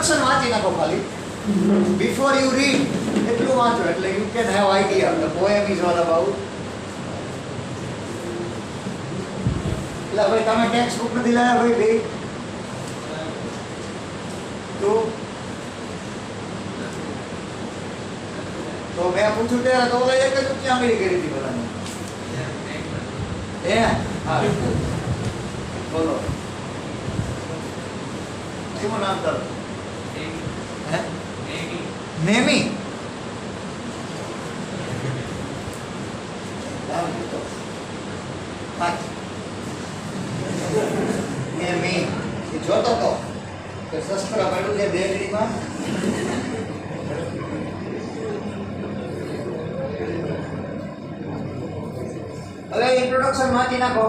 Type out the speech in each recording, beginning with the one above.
Introduction વાંચી નાખો ખાલી. બિફોર યુ રીડ એટલું વાંચો એટલે you can have idea. The poem is all about. એટલે ભાઈ તમે ટેક્સ્ટ બુક નથી લાવ્યા ભાઈ બે તો મેં પૂછ્યું ત્યારે તો ઓલા એક જ ચામડી કરી હતી બધાને. હા બોલો શું નામ તારું? નેમી. નેમી જોતો તો કે શસ્ત્ર પડ્યું છે દેગડીમાં. હવે ઇન્ટ્રોડક્શન વાંચી નાખો.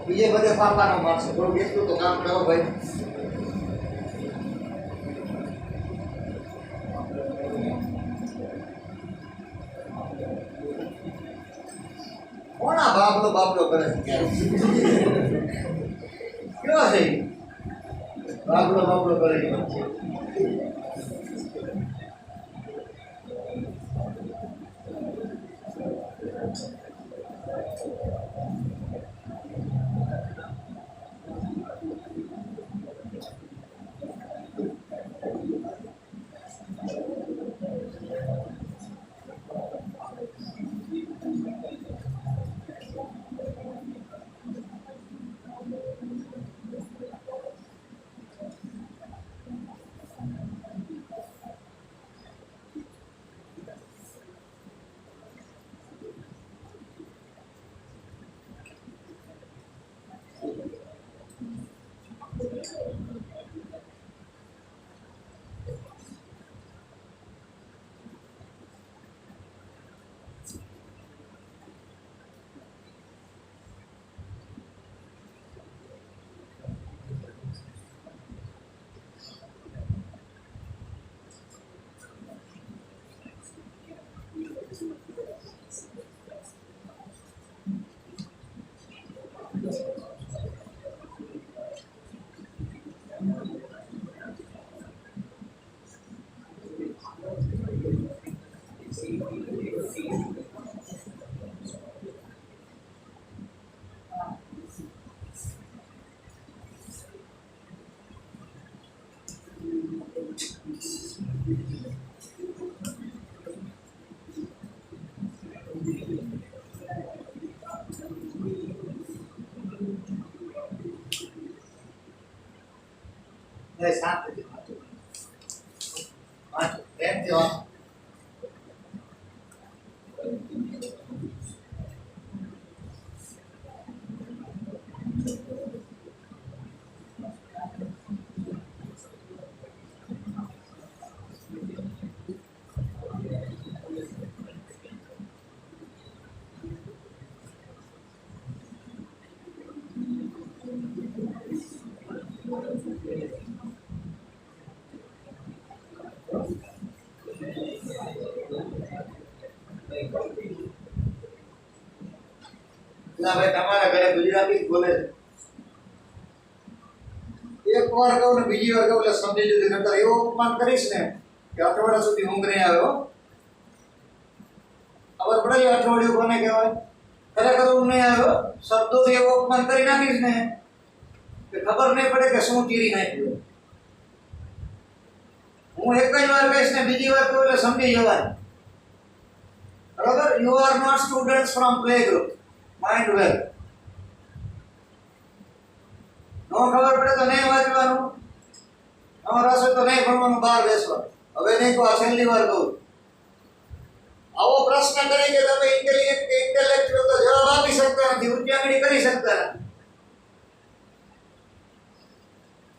બીજે બધે ફાફાનો મારશે. થોડું એટલું તો કામ કરો ભાઈ. કોના બાપલો કરે છે ક્યારે? કેવો છે બાપલો કરે છે? શાંતિ વાંચો પ્રેમથી વાંચો. ભાઈ તમારા ઘરે ગુજરાતી બોલે એક વાર કહું ને બીજી વાર કહું એટલે સમજી જતી નતર એવો અપમાન કરીશ ને કે અઠવાડિયા સુધી ઊંઘ નહીં આવ્યો. ખબર પડે અઠવાડિયું કોને કહેવાય? ખરેખર ઊંઘ નહીં આવ્યો શબ્દોથી એવો અપમાન કરી નાખીશ ને કે ખબર નહીં પડે કે શું ચીરી નાખ્યું. હું એક જ વાર કહીશ ને બીજી વાર કહું એટલે સમજી જવાય. બરાબર? You are not students from play group. Mind well. નો ખબર પડે તો નહીં વાંચવાનું. નો રસ હોય તો નહીં ભણવાનું, બહાર બેસવાનું. હવે નહીં તો આ છેલ્લી વાર કહું. આવો પ્રશ્ન કરી કે તમે ઇન્ટેલિજન્ટ કે ઇન્ટેલેક્ચ્યુઅલ તો જવાબ આપી શકતા નથી, ઉચ્ચાંગણી કરી શકતા નથી.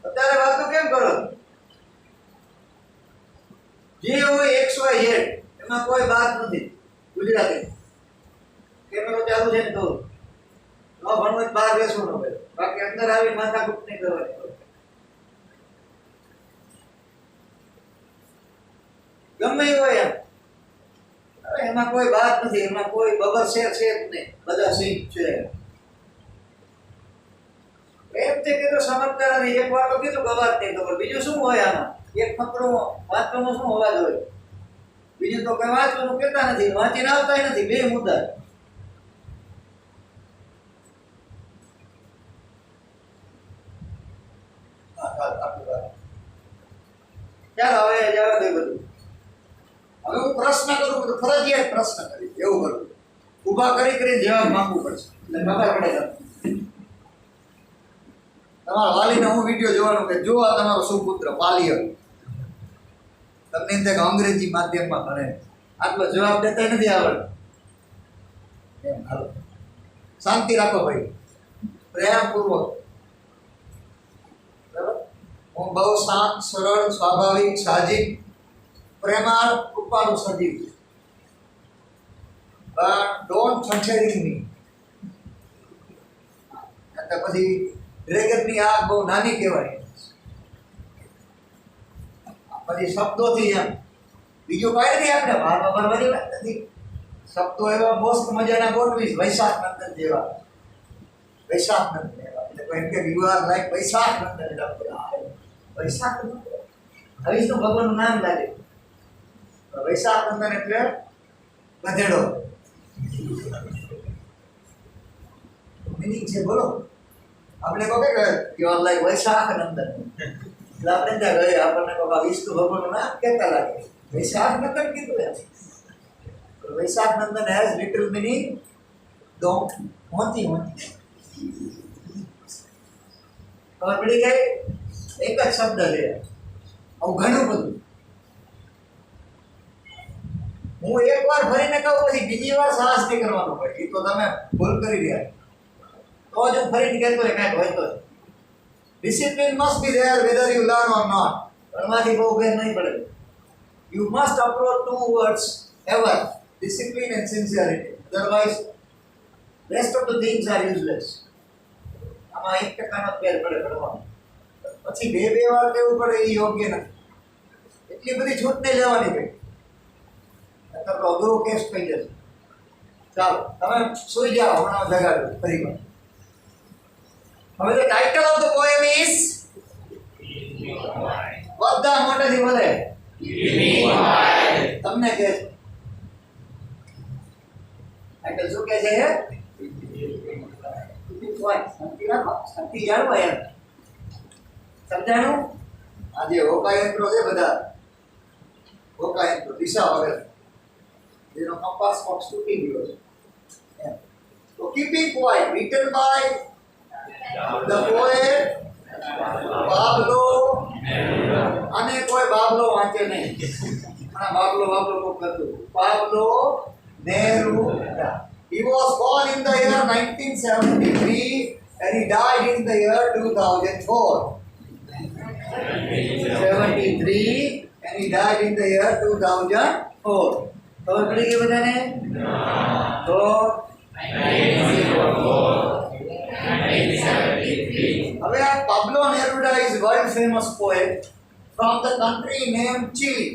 અત્યારે વાતો કેમ કરો? જે હોય XY Z એમાં કોઈ બાત નથી. ગુજરાતી કેમેરો ચાલુ છે ને તો ન ભણવું બહાર બેસવું ન હોય. બાકી અંદર આવી માથાકૂટ નહીં કરવાની. ગમે એ હોય એમાં કોઈ વાત નથી, એમાં કોઈ બબર શેર છે જ નહીં. બધા સિંહ છે. એમ તે કીધું સમજતા નથી. એક વાર તો કીધું કે વાત નહીં ખબર. બીજું શું હોય આમાં? એક ફકરો વાંચવાનો શું અવાજ હોય, બીજું તો કઈ વાંચવાનું કહેતા નથી, વાંચીને આવતા નથી, બે મુદ્દા. ચાલો હવે જવા દે બધું. હવે હું પ્રશ્ન કરું તો ફરજિયાત પ્રશ્ન કરીશ, એવું કરું. ઊભા કરી જવાબ માંગવું પડશે એટલે ખબર પડે તમને. તમારા વાલીને હું વિડીયો જોવાનું કે જો આ તમારો સુપુત્ર પાલિય તમને એમ થાય કે અંગ્રેજી માધ્યમમાં ભણે, આટલો જવાબ દેતા નથી આવડતો. એમ હાલો, શાંતિ રાખો ભાઈ, પ્રેમપૂર્વક. બરાબર, હું બહુ શાંત, સરળ, સ્વાભાવિક, સાહજિક, પ્રેમાળ, કૃપાળુ સજીવ, but don't torturing me. એટલે પછી ડ્રેગનની આગ બહુ નાની કહેવાય, પછી શબ્દોથી એમ બીજું કઈ નથી. આપણે વારમાં ભરવાની વાત નથી. શબ્દો એવા મસ્ત મજાના ગોઠવીશ, વૈશાખ નંદન જેવા. વૈશાખ નંદન એવા એટલે કોઈ એમ કે યુ આર લાઈક વૈશાખ નંદન. વૈશાખ નંદન હરીશનો ભગવાનનું નામ લાગે. વૈશાખ નંદન એટલે ગધેડો. મિનિંગ છે બોલો. આપણે કહો કે યુ આર લાઈક વૈશાખ નંદન એટલે આપણે ત્યાં ગયે આપણને કહો વિષ્ણુ ભગવાનનું નામ કહેતા લાગે. વૈશાખ નંદન કીધું એમ. વૈશાખ નંદન હેઝ લિટલ મીનિંગ ડોન્ટ હોતી હોતી. ખબર પડી ગઈ? એક જ શબ્દ છે, આવું ઘણું બધું. હું એક વાર ફરીને કહું પછી બીજી વાર સાહસ નહીં કરવાનું હોય. એ તો તમે ભૂલ કરી રહ્યા તો જ હું ફરીને કહેતો હોય કાંઈક હોય તો. Discipline must be there whether you learn or not. એમાંથી બહુ ફેર નહીં પડે. You must approach towards ever, discipline and sincerity. Otherwise, rest of the things are useless. આમાં 1% ફેર પડે પડવાનો. પછી બે વાર કહેવું પડે એ યોગ્ય નથી. એટલી બધી છૂટ નહીં લેવાની ભાઈ, નકર તો અઘરો કેસ થઈ જશે. ચાલો તમે સુઈ જાઓ, હમણાં જગાડું ફરી વાર. હવે the title of the poem is બધા મોટેથી બોલે તમને કે ટાઇટલ શું કહે છે? શાંતિ રાખો, શાંતિ જાળવો એમ. સમજાણું? આ જે હોકાયંત્રો છે બધા, હોકાયંત્રો દિશા વગર, જેનો કંપાસ બોક્સ તૂટી ગયો છે. તો keeping quiet written by the poet Pablo, અને કોઈ બાબલો વાંચે નહીં. આ બાબલો કોક કરતું, Pablo Neruda. He was born in the year 1973 and he died in the year 2004. 73 and he died in the year 2004. ખબર પડી ગઈ બધાને? તો હવે આ Pablo નેરુડા is world famous poet from the country named Chile.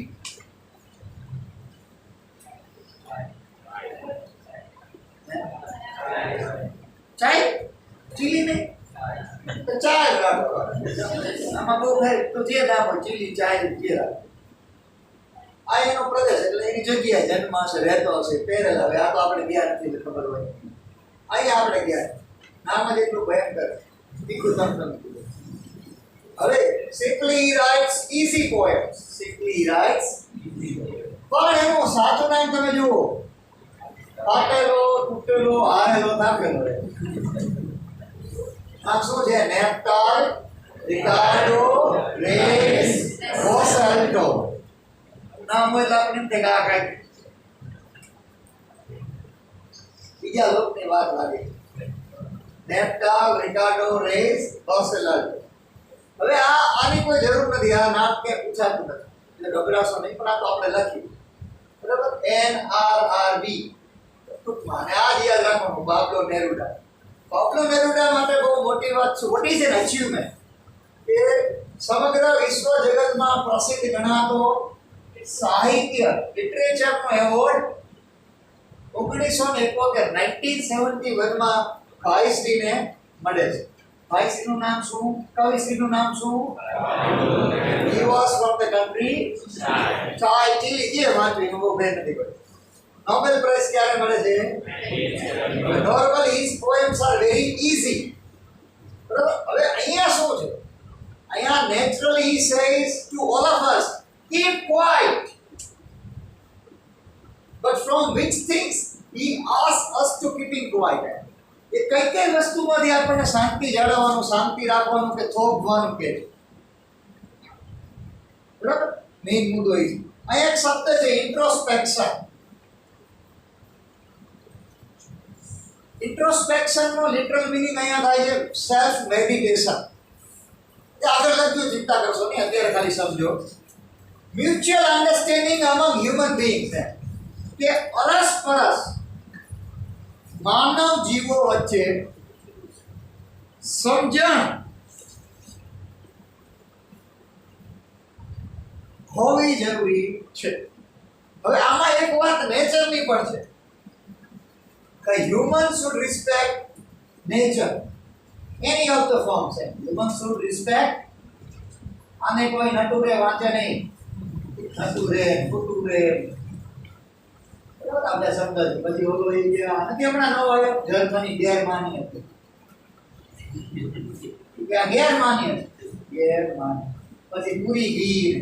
ચાય ચીલી નહીં તો ચાય રાખો. આમાં બહુ ફેર તો જે નામ હોય ચીલી ચાય જે રાખો. આ એનો પ્રદેશ એટલે એની જગ્યાએ જન્મ હશે, રહેતો હશે, પહેરેલા. હવે આ તો આપણે ગયા નથી એટલે ખબર હોય. અહીંયા આપણે ગયા, નામ જ એટલું ભયંકર, તીખું તમતમ. હવે simply writes easy poems. Simply writes પણ એનું સાચું નામ તમે જુઓ, ફાટેલો, તૂટેલો, હારેલો, નાખેલો. આ શું છે? નેપ્ટાલ રિકાર્ડો રેસ રોસેલ્ટો. નામ હોય તો આપણે તે આ કાંઈક બીજા લોકની વાત લાગે. નેપ્ટાલ રિકાર્ડો રેસ રોસેલ્ટો. હવે આની કોઈ જરૂર નથી, આ નામ કે પૂછાતું નથી એટલે ગભરાશો નહીં. પણ આ તો આપણે લખ્યું બરાબર, NRRB ટૂંકમાં. અને આ જ યાદ રાખવાનું, પાબ્લો નેરુડા. પાબ્લો નેરુડા માટે બહુ મોટી વાત છે. What is an achievement? કે સમગ્ર વિશ્વ જગતમાં પ્રસિદ્ધ ગણાતો સાહિત્ય લિટરેચરનો એવોર્ડ 1971 માં ભાઈશ્રીને મળે છે. ભાઈશ્રીનું નામ શું? કવિશ્રીનું નામ શું? He was from the country Chile. જે વાંચવું બહુ ભેદ નથી પડે. નોબેલ પ્રાઇઝ ક્યારે મળે છે? Normally his poems are very easy. બરાબર? હવે અહીંયા શું છે? અહીંયા naturally he says to all of us, keep quiet. But from which things he asks us to keeping quiet? એ કઈ કઈ વસ્તુમાંથી આપણને શાંતિ જાળવવાનું, શાંતિ રાખવાનું કે થોભવાનું કે છે? બરાબર? મેઇન મુદ્દો એ છે. અહીંયા એક શબ્દ છે ઇન્ટ્રોસ્પેક્શન. ઇન્ટ્રોસ્પેક્શન નો લિટરલ મીનિંગ અહીંયા થાય છે સેલ્ફ મેડિટેશન. એ આગળ લખજો, ચિંતા કરશો નહીં, અત્યારે ખાલી સમજો. મ્યુચ્યુઅલ અન્ડરસ્ટેન્ડિંગ અમંગ હ્યુમન બીઇંગ્સ કે અરસપરસ માનવ જીવો વચ્ચે સમજણ હોવી જરૂરી છે. હવે આમાં એક વાત નેચરની પણ છે કે human should respect nature, any of the forms. Human should respect. આને કોઈ નટુરે વાંચે નહીં, નટુરે ફુટુરે આપણે શબ્દ છે. પછી ઓલો એ કે નથી હમણાં નવો આવ્યો જળખની ગેરમાન્ય હતી, કે આ ગેરમાન્ય છે, ગેરમાન્ય. પછી પૂરી ગીર,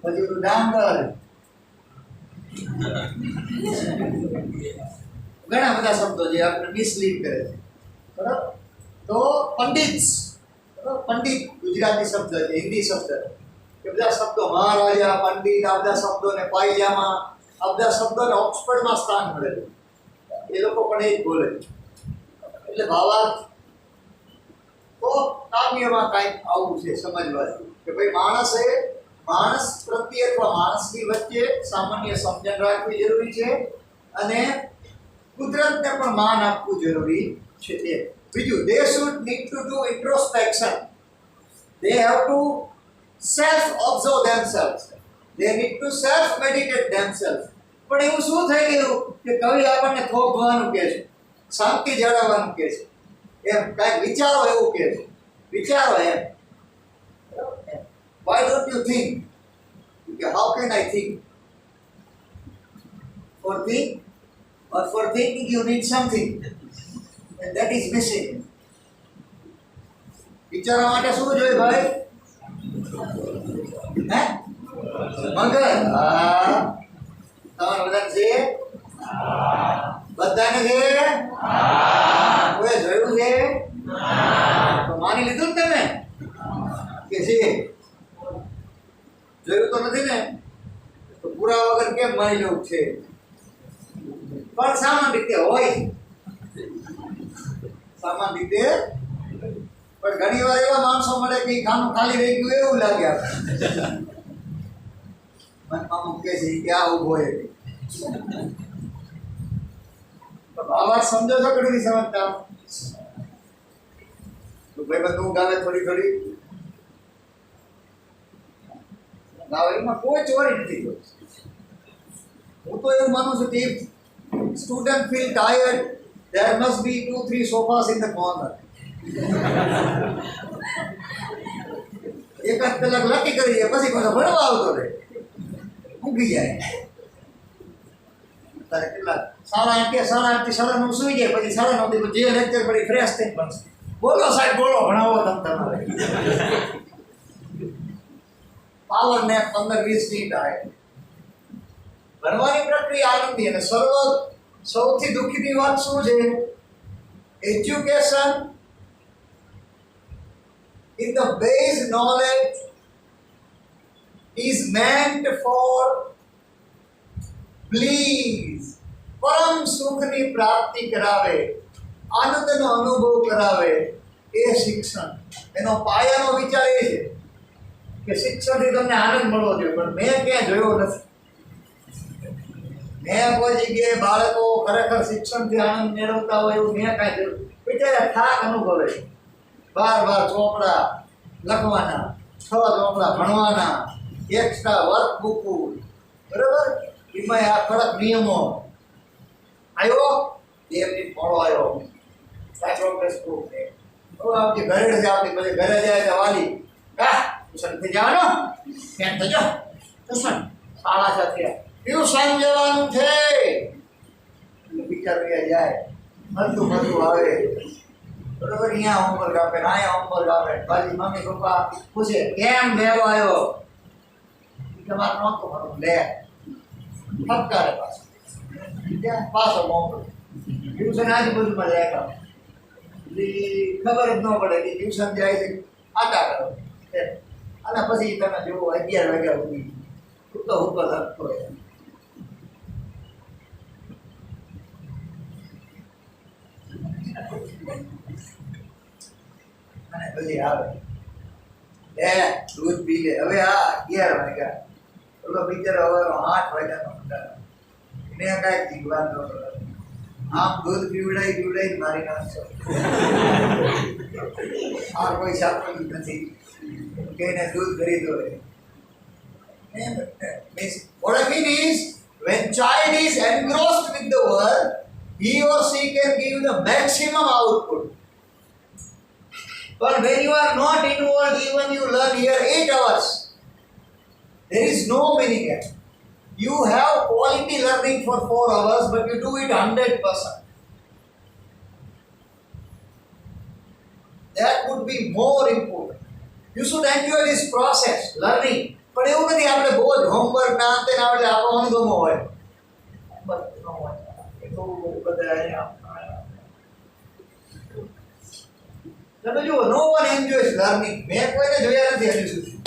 પછી ઓલું ડાંગર, ઘણા બધા શબ્દો જે આપણે મિસલીડ કરે છે. બરાબર? તો પંડિત, પંડિત ગુજરાતી શબ્દ છે, હિન્દી શબ્દ કે બધા શબ્દો મહારાજા, પંડિત, આ બધા શબ્દોને પાયજામા, આ બધા શબ્દોને ઓક્સફર્ડમાં સ્થાન મળે છે. એ લોકો પણ એ જ બોલે છે. એટલે ભાવાર્થ તો કાવ્યમાં કાંઈક આવું છે સમજવાનું કે ભાઈ માણસ પ્રત્યે અથવા માણસની વચ્ચે સામાન્ય સમજણ રાખવી જરૂરી છે અને કુદરતને પણ માન આપવું જરૂરી છે. બીજું, they should need to do introspection. They have to self observe themselves. They need to self meditate themselves. પણ એવું શું થઈ ગયું કે કવિ આપણને થોભવાનું કહે છે, શાંતિ જાળવવાનું કહે છે, એમ કાંઈક વિચારો એવું કહે છે, વિચારો એમ. Why don't you think? How can I think? For thinking you need something, and that is missing. વિચારવા માટે શું જોઈએ ભાઈ? હે? મગજ. હા, તમારે બધાને છે? બધાને છે? કોઈ જોયું છે? તો માની લીધું ને તમે કે છે? જોયું તો નથી ને, તો પૂરા વગર કેમ માની લેવું છે? પણ સામાન્ય રીતે હોય, સામાન્ય રીતે. પણ ઘણી વાર એવા માણસો મળે કે ખાનું ખાલી રહી ગયું એવું લાગે આપણે. મનમાં મૂકે છે કે આ ઉભો હોય. ભાવાર્થ સમજો છો કે નથી સમજતા? તો ભાઈ બધું ગાવે થોડી થોડી ગાવરીમાં કોઈ ચોરી નથી. હું તો એવું માનું છું કે if student feel tired, there must be 2-3 sofas in the corner. એક જ કલાક લકી કરી જાય પછી કોઈ ભણવા આવતો રહે, ઊંઘી જાય. તારે કેટલા 8:30 કે 8:30 સુઈ જાય, પછી 9:30 જે લેક્ચર પડી ફ્રેશ થઈને ભણશે. બોલો સાહેબ બોલો, ભણાવો તમારે. પાવર ને 15-20 મિનિટ આવે. ભણવાની પ્રક્રિયા આનંદી અને સૌથી દુઃખીની વાત શું છે? Education in the base knowledge is meant for bliss. પરમ સુખની પ્રાપ્તિ કરાવે, આનંદનો અનુભવ કરાવે, એ શિક્ષણ. એનો પાયાનો વિચાર એ છે કે શિક્ષણથી તમને આનંદ મળવો જોઈએ. પણ મેં ક્યાં જોયો નથી, મેં કોઈ જગ્યાએ બાળકો ખરેખર શિક્ષણથી આનંદ મેળવતા હોય એવું મેં કાંઈ જોયું. બિચારા થાક અનુભવે, બાર ચોપડા લખવાના, 6 ચોપડા ભણવાના, એક્સ્ટ્રા વર્ક બુક, બરાબર? એમાં આ કડક નિયમો. આવ્યો 2 મિનિટ મોડો આવ્યો, પ્રોગ્રેસ પ્રૂફ. હવે આપણી ઘરે જ આવતી પછી ઘરે જાય તો વાલી કા ટ્યુશન થઈ જવાનો કેમ થજો ટ્યુશન શાળા સાથે ટ્યુશન જવાનું છે બિચારો જાય મળતું આવે બરોબર અહીંયા હોમવર્ક આપે અહીંયા હોમવર્ક આપે બાજી મમ્મી પપ્પા પૂછે કેમ લેવો આવ્યો તમારે નહોતો ખરું લે ફટકારે પાછો મોકલો ટ્યુશન આજુબાજુમાં જાય ખબર જ ન પડે કે ટ્યુશન જાય છે આટા કરો અને પછી તમે જુઓ 11 વાગ્યા સુધી ઉતો લખતો હોય અને પછી આવે દૂધ પી લે હવે 11 વાગ્યા ઓલો બિચારો હવે 8 વાગ્યાનો એને કાંઈ જીવવા ન આમ દૂધ પીવડાઈ મારી નાખશો આ કોઈ સાપડું નથી કે એને દૂધ ખરીદો What I mean is, when child is engrossed with the world, he or she can give the maximum output. But when you are not involved, even you learn here 8 hours, there is no meaning yet. You have quality learning for 4 hours, but you do it 100%. That would be more important. You should enjoy this process, learning. પણ એવું નથી આપણે બહુ જ homework ના અંતે આપણે આપણો અનુગમો હોય તમે જુઓ નો વન એન્જોયસ લર્નિંગ મેં કોઈને જોયા નથી હજુ સુધી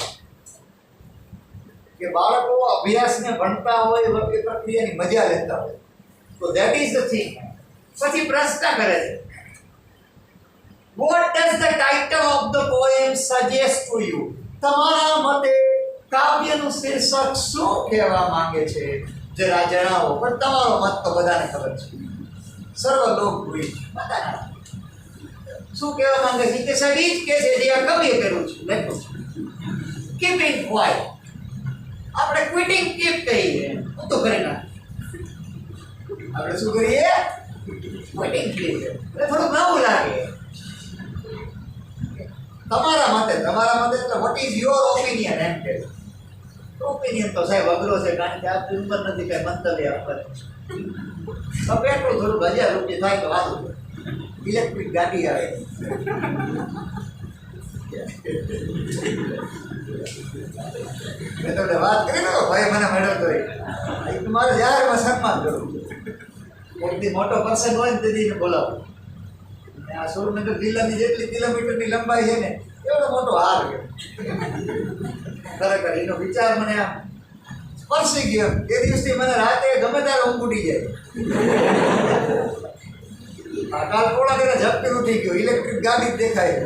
કે બાળકો અભ્યાસને ભણતા હોય એ પ્રક્રિયાની મજા લેતા હોય તો ધેટ ઇઝ ધ થિંગ પછી પ્રશ્ન કરે છે what does the title of the poem suggest to you તમારા મતે કાવ્યનું શીર્ષક શું કહેવા માંગે છે જરા જણાવો પણ તમારો મત તો બધાને ખબર છે સર્વ લોક ભૂલી બધાને શું કહેવા માંગે છે કે સાહેબ ઈ જ કે છે જે આ કવિએ કર્યું છે લખ્યું છે કીપિંગ ક્વાઇટ આપણે ક્વિટિંગ કીપ કહીએ હું તો કરી નાખ આપણે શું કરીએ ક્વિટિંગ કીપ એટલે થોડુંક નવું લાગે તમારા મતે એટલે વોટ ઇઝ યોર ઓપિનિયન એમ કે ઓપિનિયન તો સાહેબ અઘરો છે કારણ કે આપની ઉંમર નથી કઈ મંતવ્ય આપે તો પેટ્રોલ થોડું 1000 રૂપિયા થાય તો વાંધો ઇલેક્ટ્રિક ગાડી આવે મેં તમને વાત કરી ને ભાઈ મને મેળવતો હોય તમારે યાર એમાં સન્માન કરું મોટી મોટો પર્સન હોય ને તેથી બોલાવું આ સુરેન્દ્રનગર જિલ્લાની જેટલી કિલોમીટરની લંબાઈ છે ને એવડો મોટો હાર ખરેખર એનો વિચાર મને આમ સ્પર્શી ગયો એ દિવસથી મને રાતે ગમે ત્યારે ઊંઘ ઉડી જાય કાલ થોડા ઘણા ઝપકી ઉઠી ગયો ઇલેક્ટ્રિક ગાડી જ દેખાય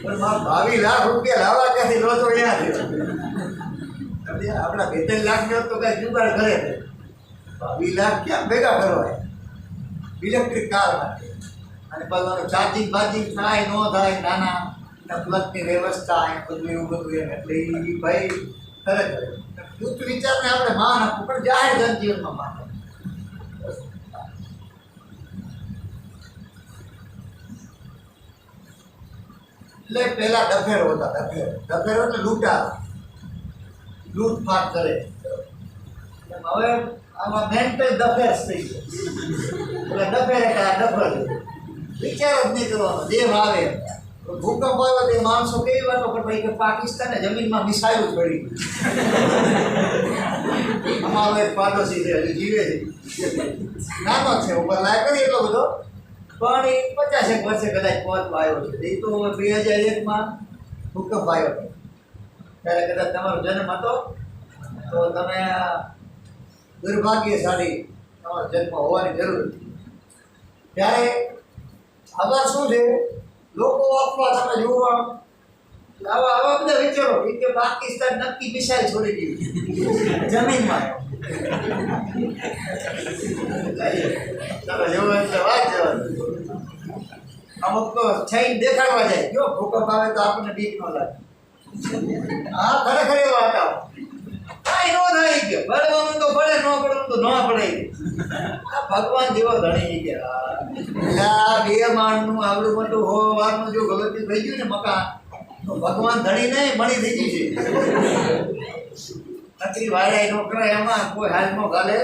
પણ મારા 22 લાખ રૂપિયા લાવવા ક્યાંથી લોચો ત્યાંથી આપણા 42 લાખ ને તો કઈ જુગાડ કરે 22 લાખ ક્યાં ભેગા કરવાય ઇલેક્ટ્રિક કાર માટે અને પછી ચાર્જિંગ બાર્જિંગ થાય ન થાય નાના પ્લગની વ્યવસ્થા એ બધું એવું બધું એમ એટલે એ ભાઈ ખરેખર ઉચ્ચ વિચારને આપણે માન આપવું પણ જાહેર જનજીવનમાં માન એટલે પહેલા ડફેરો હતા ડફેરો એટલે લૂંટફાટ કરે હવે આમાં મેન્ટલ ડફેર્સ થઈ ગયો એટલે ડફેર એટલે આ ડફર વિચાર જ નહીં કરવાનો જે ભાવે ભૂકંપ આવ્યો તે માણસો કેવી વાતો કરતા કે પાકિસ્તાને જમીનમાં મિસાઇલ પડી અમારો એક પાડોશી છે હજી જીવે છે નાનો છે ઉપર લાયક નથી એટલો બધો પણ એ 50 વર્ષે કદાચ પહોંચવા આવ્યો છે એ તો 2001માં ભૂકંપ આવ્યો ત્યારે કદાચ તમારો જન્મ હતો તો તમે દુર્ભાગ્યશાળી તમારો જન્મ હોવાની જરૂર હતી ત્યારે આભાર શું છે લોકો આપવા તમે જોવા આવા બધા વિચારો કે પાકિસ્તાન નક્કી મિસાઇલ છોડી દીધી જમીનમાં તમે જોવા એટલે વાત જવા અમુક તો છઈને દેખાડવા જાય જો ભૂકંપ આવે તો આપણને બીક ન લાગે હા ખરેખર એ વાત આવો કાંઈ નો થાય કે પડવાનું તો પડે, ન પડવાનું તો ન પડે. આ ભગવાન જેવો ધણી કે આ બે માણનું આવડું મોટું હોવાનું જો ગલતી થઈ ગયું ને મકાન, તો ભગવાન ધણી નહીં મળી થઈ ગઈ છે. નકરી વાળાઈ નો કરે એમાં કોઈ હાલ નો ગાલે.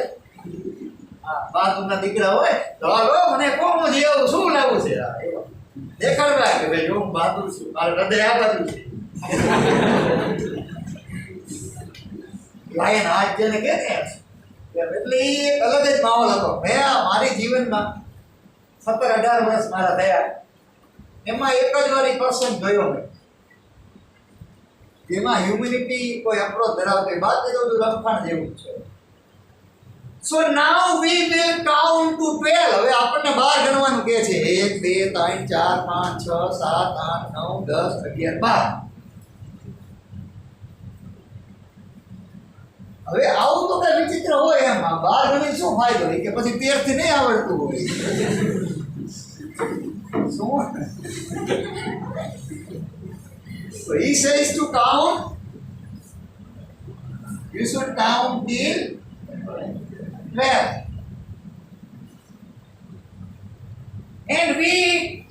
હા, બાજુના દીકરા હોય તો હાલો મને કોણ જેવું શું લાવું છે, દેખાડવા કે ભાઈ જો હું બહાદુર છું, મારું હૃદય આ બાજુ છે. લાયન હાથ જેને કે ને એટલે એ એક અલગ જ માહોલ હતો. મેં મારી જીવનમાં 17-18 વર્ષ મારા થયા, એમાં એક જ વાર પર્સન જોયો મેં જેમાં હ્યુમિનિટી કોઈ અપ્રોચ ધરાવતી, બાકી તો બધું રમખાણ જેવું છે. સો નાઉ વી વિલ કાઉન્ટ ટુ 12. હવે આપણને 12 ગણવાનું કહે છે. 1 2 3 4 5 6 7 8 9 10 11 12. હવે આવું તો કઈ વિચિત્ર હોય એમ, 12 ગણી શું ફાયદો કે પછી 13 થી નહીં આવડતું હોય શું? So he says to count, you should count till 12. And we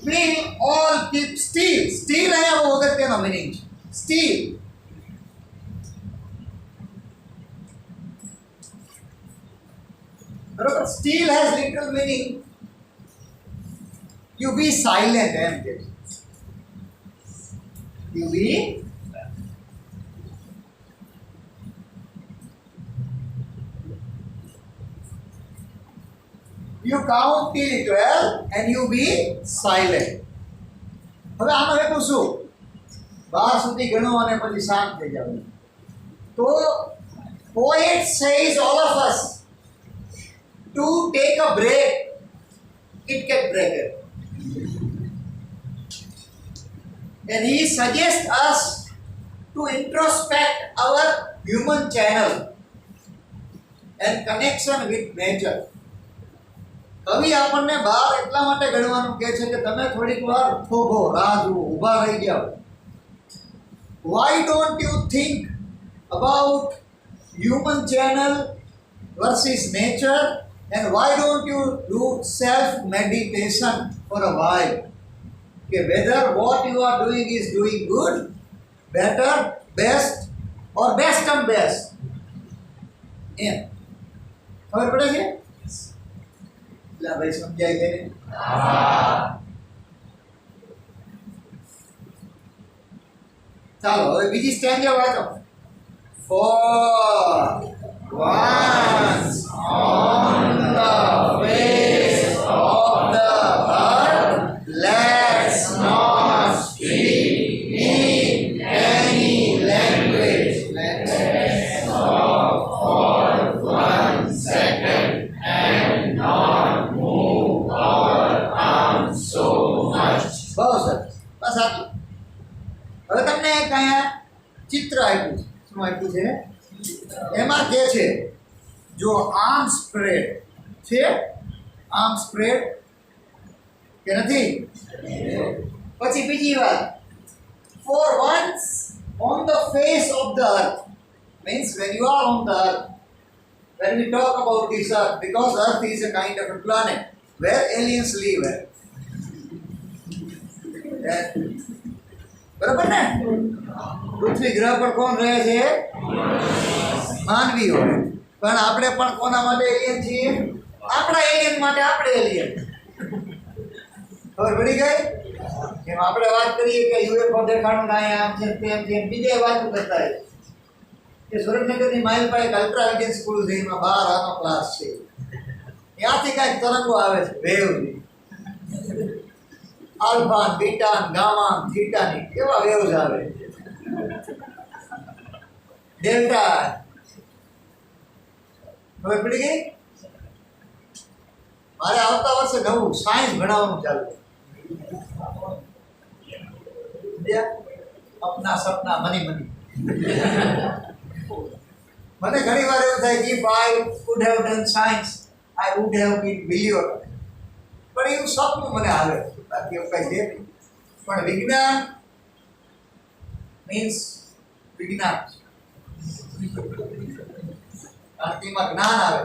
will all keep still. Still I have અગત્યનો meaning છે. Still. બરોબર? Still has literal meaning. You be silent એમ કે છે. You be you count till 12 and you be silent. હવે આનો હેતુ શું? 12 સુધી ગણો અને પછી શાંત થઈ જાવ. તો poet says all of us to take a break. Kit Kat breaker. And he suggests us to introspect our human channel and connection with nature. કવિ આપણને 12 એટલા માટે ગણવાનું કહે છે કે તમે થોડીક વાર થોભો, રાહ જુઓ, ઊભા રહી જાઓ. Why don't you think about human channel versus nature, and why don't you do self meditation for a while? Okay, whether what you are doing is doing good, better, best or best and best. Yeah. ખબર પડે છે? લા ભાઈ સમજાય છે ને? ચાલો હવે બીજી સ્ટેન્જા વાંચો. For once on the face of the earth, let's not speak in any language. Let's stop for 1 second and not move our arms so much. બહુ સરસ, બસ આટલું. હવે તમને કયા ચિત્ર આપ્યું છે? શું આપ્યું છે? એમાં કે છે જો આર્મ સ્પ્રેડ છે, આર્મ સ્પ્રેડ કે નથી? પછી બીજી વાત, for once on the face of the earth means when you are on the earth, when we talk about this earth, because earth is a kind of a planet where aliens live. બરાબર ને? પૃથ્વી ગ્રહ પર કોણ રહે છે? માનવીઓ. પણ આપણે પણ કોના માટે એલિયન છીએ? આપણા એલિયન માટે આપણે એલિયન. ખબર પડી ગઈ? જેમ આપણે વાત કરીએ કે યુએફઓ દેખાણું ના આમ છે તેમ છે, બીજે વાત કરતા હોય કે સુરેન્દ્રનગરની માઇલ પર એક અલ્ટ્રા વિઝન સ્કૂલ છે, એમાં 12 આનો ક્લાસ છે. ત્યાંથી કાંઈક તરંગો આવે છે, વેવ, આલ્ફા, બીટા, ગામા, થીટાની કેવા વેવ્સ આવે, ડેલ્ટા. ખબર પડી ગઈ? મારે આવતા વર્ષે નવું સાયન્સ ભણાવવાનું ચાલુ. અપના સપના મની મની. મને ઘણી વાર એવું થાય કે if I could have done science, I would have been billionaire. પણ એવું સપનું મને આવે, બાકી એવું કઈ છે નહીં. પણ વિજ્ઞાન મીન્સ વિજ્ઞાન. ક્રાંતિમાં જ્ઞાન આવે.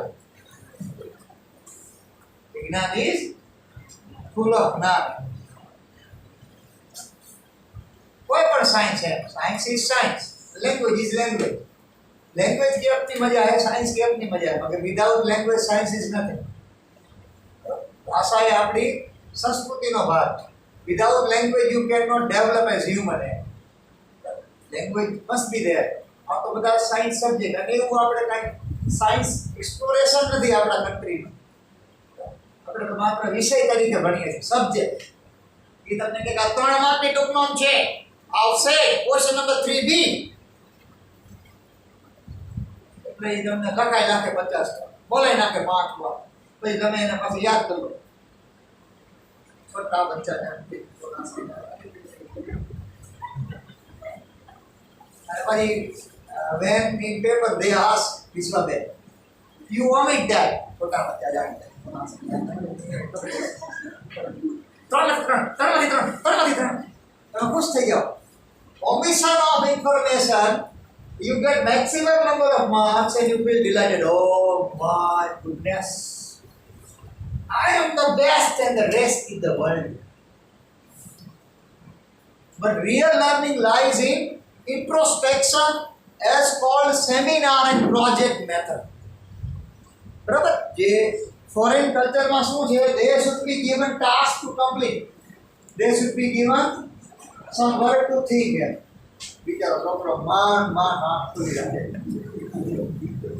જ્ઞાન ઇઝ ફૂલ ઓફ જ્ઞાન. કોઈ પણ સાયન્સ છે, science is science, language is language. Language की अपनी मजा है, साइंस की अपनी मजा है, मगर without language science is nothing. भाषा है આપણી સંસ્કૃતિનો ભાગ. Without language you can not develop as human. Language must be there. આ તો બધા સાયન્સ સબ્જેક્ટ, અને એવું આપણે કાંઈ સાયન્સ એક્સપ્લોરેશન નથી આપણા કન્ટ્રીમાં. આપણે તો માત્ર વિષય તરીકે ભણીએ છીએ, સબ્જેક્ટ. એ તમને કંઈક આ 3 માર્કની ટૂંકનોમ છે, આવશે ક્વેશ્ચન નંબર 3B. એટલે એ તમને લખાઈ નાખે 50, બોલાઈ નાખે 5 વાર, પછી તમે એને પાછું યાદ કરો. છોટા બચ્ચાને અને પછી when in paper they ask Vishwabhen, you omit that. છોટા બચ્ચા જાણે 3 તમે ખુશ થઈ જાઓ. Omission of information, you get maximum number of marks and you feel delighted. Oh my goodness, I am the best and the rest is the world. But real learning lies in introspection, as called seminar and project method. બરાબર? જે foreign કલ્ચરમાં શું છે, they should be given task to complete, they should be given some work to think. બિચારો છોકરો માન ખુલી રાખે.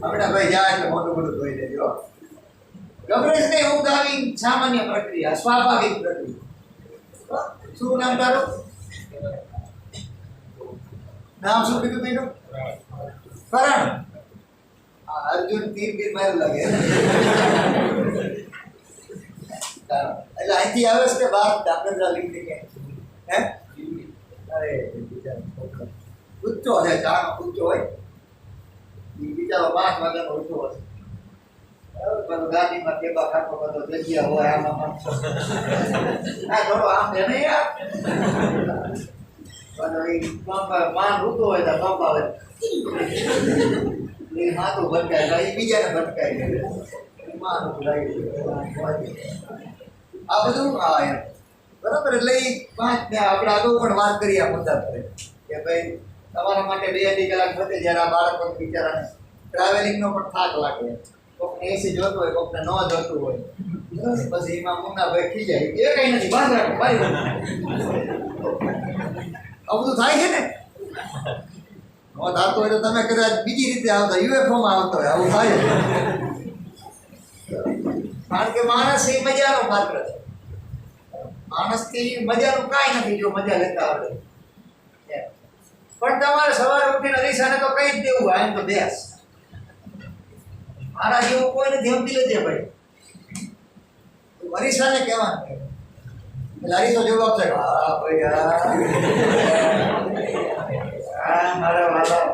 આપણે ભાઈ જાય એટલે મોટું ધોઈ દેજો. ગભરેજને ઉગાવી સામાન્ય પ્રક્રિયા, સ્વાભાવિક પ્રક્રિયા. શું નામ તારું? નામ શું કીધું તેનું? કરણ. અર્જુન તીર મારું લાગે. એટલે અહીંથી આવે છે કે બહાર દાખલા લીધી કે હે? અરે ઊંચો છે, ચાનો ઊંચો હોય. બિચારો 5 વાગ્યાનો ઊંચો હશે. બરાબર? ગાડીમાં કેબા ખાતો બધો જગ્યા હોય આમાં. આ થોડો આમ છે ને યાર. માન ઋતુ હોય તો પંપ આવે, એ માથું ભટકાય, એ બીજાને ભટકાય. માન આ બધું હા એમ. બરાબર? એટલે એ 5 ને આપણે આગળ પણ વાત કરીએ આ મુદ્દા પર કે ભાઈ તમારા માટે 2-2 કલાક થશે, જ્યારે આ બાળકો બિચારાને ટ્રાવેલિંગનો પણ થાક લાગે. કોકને એસી જોતું હોય, કોકને ન જોતું હોય. પછી એમાં મુન્નાભાઈ ખીજાય, એ કઈ નથી, બંધ રાખો ભાઈ. આવું બધું થાય છે ને. ન થતું હોય તો તમે કદાચ બીજી રીતે આવતા, યુએફઓમાં આવતા હોય, આવું થાય. કારણ કે માણસ એ મજાનો પાત્ર છે. માણસથી મજાનું કાંઈ નથી જો મજા લેતા આવડે. પણ તમારે સવારે ઉઠીને અરીસાને તો કહી જ દેવું, આમ તો બેસ. મારા જેવું કોઈને ધ્યાનથી લેજે ભાઈ. અરીસાને કહેવાનું એટલે અરીસો જવાબ આપશે, હા ભાઈ હા મારા વાલા.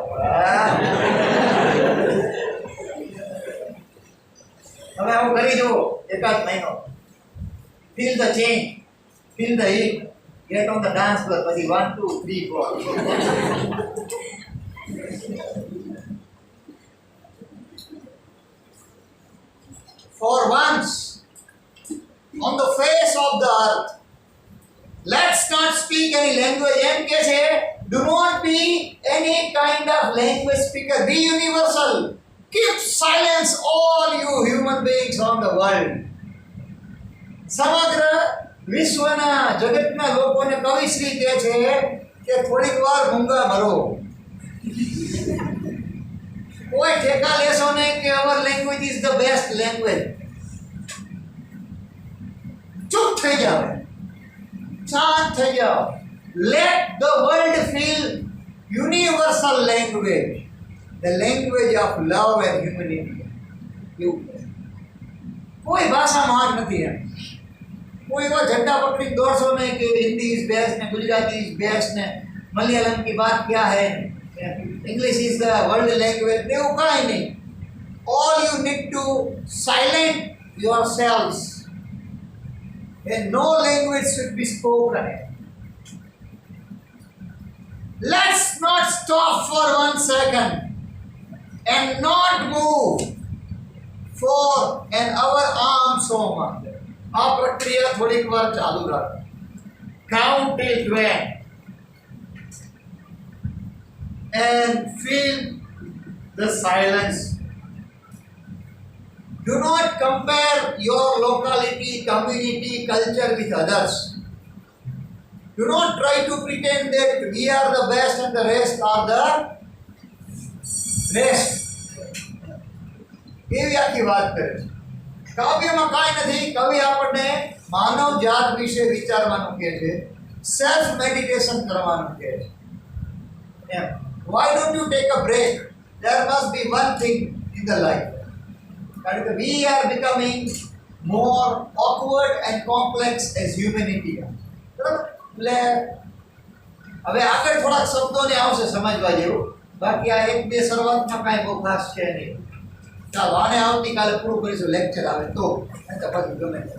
તમે આવું કરી જુઓ 1 મહિનો. Feel the change, feel the heat, get on the dance floor. પછી 1 2 3 4. For once on the face of the earth, let's not speak any language. એમ કે છે, do not be any kind of language speaker, be universal. Keep silence, all you human beings on the world. સમગ્ર વિશ્વના જગતના લોકોને કવિશ્રી કહે છે કે થોડીક વાર મૂંગા મરો. કોઈ ઠેકા લેશો નહીં કે our language is the best language. ચૂપ થઈ જાઓ, શાંત થઈ જાઓ. Let the world feel universal language, the language of love and humanity. એવું કોઈ ભાષામાં આજ નથી. એમ कोई वो झंडा पकड़ी दौड़ो नहीं कि हिंदी इज बेस्ट ने, गुजराती इज बेस्ट ने, मलयालम की बात क्या है, English is the world language. देखो कहीं नहीं. All you need to silent yourselves and no language should be spoken. Let's not stop for 1 second. and not move for an hour arm so much. આ પ્રક્રિયા થોડીક વાર ચાલુ રાખો. Count till 20 and feel the silence. Do not compare your locality, community, culture with others. Do not try to pretend that we are the best and the rest are the rest. એવી આખી વાત કરે છે. કાવ્યમાં કાંઈ નથી. કવિ આપણને માનવ જાત વિશે વિચારવાનું કહે છે, સેલ્ફ મેડિટેશન કરવાનું કહે છે. એમ. Why don't you take a break? There must be one thing in the life. કારણ કે we are becoming more awkward and complex as humanity. બરાબર? એટલે હવે આગળ થોડાક શબ્દોને આવશે સમજવા જેવું. બાકી આ એક બે શરૂઆતમાં કાંઈ બહુ ખાસ છે નહીં. ચાલો આને આવતીકાલે પૂરું કરીશું, લેક્ચર આવે તો પછી ગમે તે.